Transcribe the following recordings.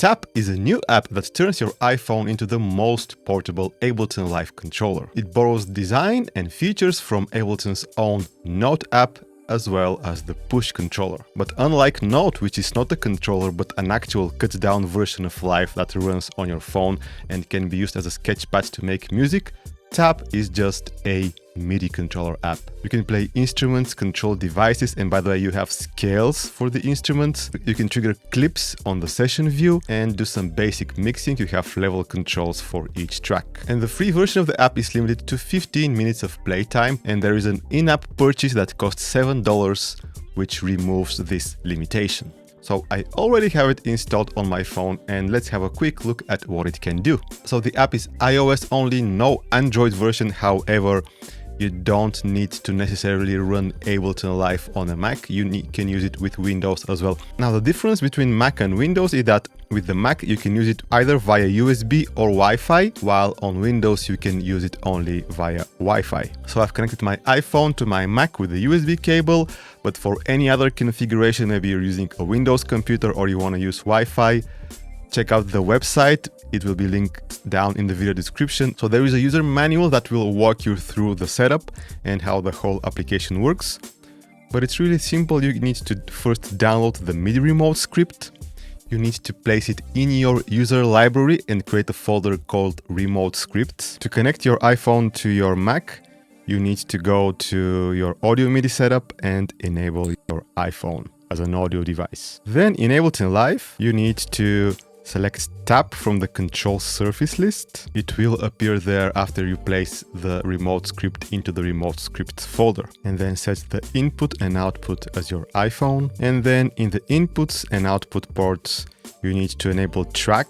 Tap is a new app that turns your iPhone into the most portable Ableton Live Controller. It borrows design and features from Ableton's own Note app as well as the push controller. But unlike Note, which is not a controller but an actual cut-down version of Live that runs on your phone and can be used as a sketchpad to make music, Tap is just a MIDI controller app. You can play instruments, control devices, and by the way, you have scales for the instruments. You can trigger clips on the session view and do some basic mixing. You have level controls for each track. And the free version of the app is limited to 15 minutes of playtime, and there is an in-app purchase that costs $7, which removes this limitation. So I already have it installed on my phone, and let's have a quick look at what it can do. So the app is iOS only, no Android version. However, you don't need to necessarily run Ableton Live on a Mac. You can use it with Windows as well. Now, the difference between Mac and Windows is that with the Mac, you can use it either via USB or Wi-Fi, while on Windows, you can use it only via Wi-Fi. So I've connected my iPhone to my Mac with a USB cable, but for any other configuration, maybe you're using a Windows computer or you want to use Wi-Fi, check out the website. It will be linked down in the video description. So there is a user manual that will walk you through the setup and how the whole application works. But it's really simple. You need to first download the MIDI remote script. You need to place it in your user library and create a folder called remote scripts. To connect your iPhone to your Mac, you need to go to your audio MIDI setup and enable your iPhone as an audio device. Then in Ableton Live, you need to select Tap from the control surface list. It will appear there after you place the remote script into the remote scripts folder, and then set the input and output as your iPhone. And then in the inputs and output ports, you need to enable track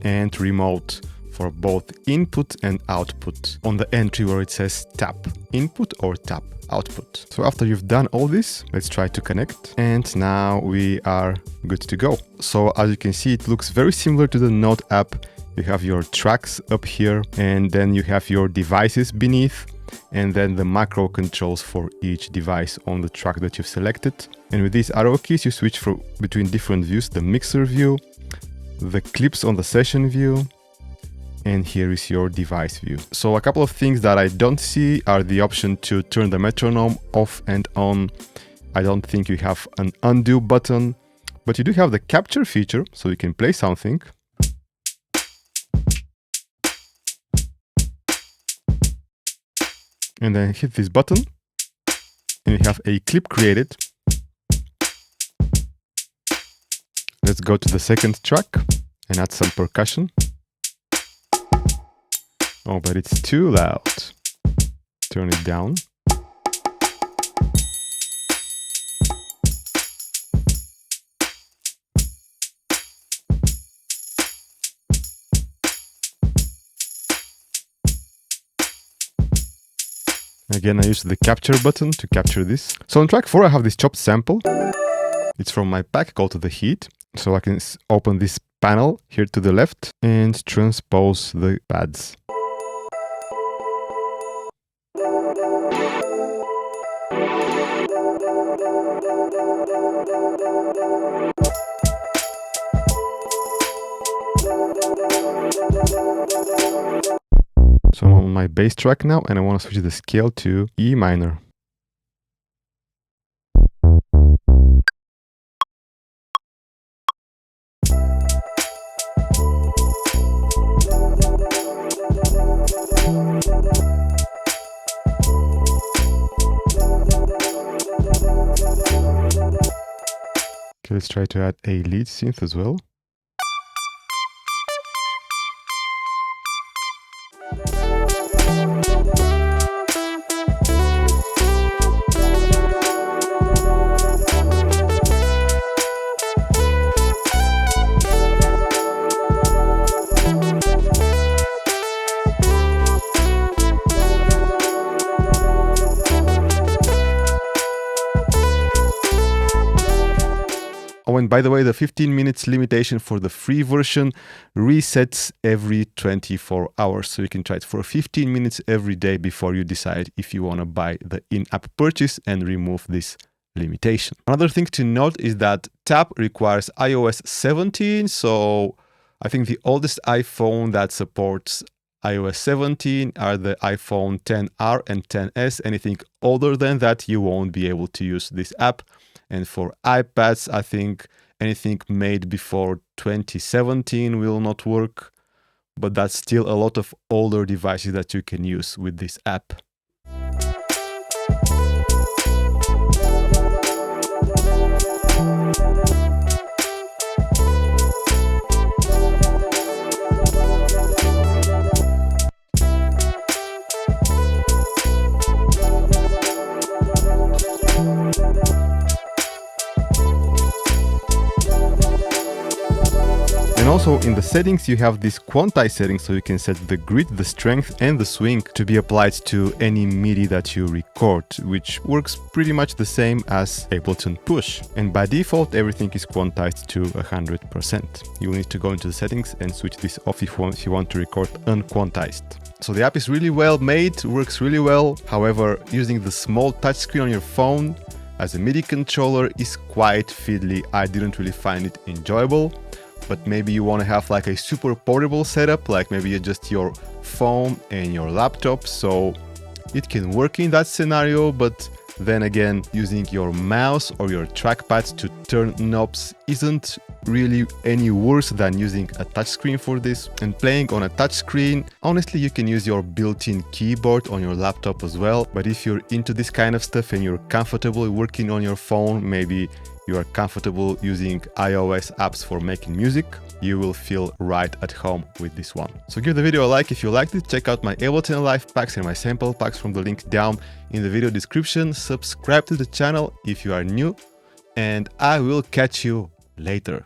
and remote for both input and output on the entry where it says tap input or tap output. So after you've done all this, let's try to connect. And now we are good to go. So as you can see, it looks very similar to the Note app. You have your tracks up here, and then you have your devices beneath, and then the macro controls for each device on the track that you've selected. And with these arrow keys, you switch between different views: the mixer view, the clips on the session view, and here is your device view. So a couple of things that I don't see are the option to turn the metronome off and on. I don't think you have an undo button, but you do have the capture feature, so you can play something. And then hit this button, and you have a clip created. Let's go to the second track and add some percussion. Oh, but it's too loud. Turn it down. Again, I use the capture button to capture this. So on track 4, I have this chopped sample. It's from my pack called The Heat. So I can open this panel here to the left and transpose the pads. So I'm on my bass track now, and I want to switch the scale to E minor. Okay, let's try to add a lead synth as well. Oh, and by the way, the 15 minutes limitation for the free version resets every 24 hours. So you can try it for 15 minutes every day before you decide if you want to buy the in-app purchase and remove this limitation. Another thing to note is that Tap requires iOS 17, so I think the oldest iPhone that supports iOS 17 are the iPhone XR and XS. Anything older than that, you won't be able to use this app. And for iPads, I think anything made before 2017 will not work, but that's still a lot of older devices that you can use with this app. And also in the settings, you have this quantize settings, so you can set the grit, the strength and the swing to be applied to any MIDI that you record, which works pretty much the same as Ableton Push. And by default, everything is quantized to 100%. You will need to go into the settings and switch this off if you want to record unquantized. So the app is really well made, works really well. However, using the small touchscreen on your phone as a MIDI controller is quite fiddly. I didn't really find it enjoyable. But maybe you want to have like a super portable setup, like maybe just your phone and your laptop, so it can work in that scenario. But then again, using your mouse or your trackpad to turn knobs isn't really any worse than using a touchscreen for this. And playing on a touchscreen, honestly, you can use your built-in keyboard on your laptop as well. But if you're into this kind of stuff and you're comfortable working on your phone, maybe you are comfortable using iOS apps for making music, you will feel right at home with this one. So give the video a like if you liked it, check out my Ableton Live packs and my sample packs from the link down in the video description, subscribe to the channel if you are new, and I will catch you later.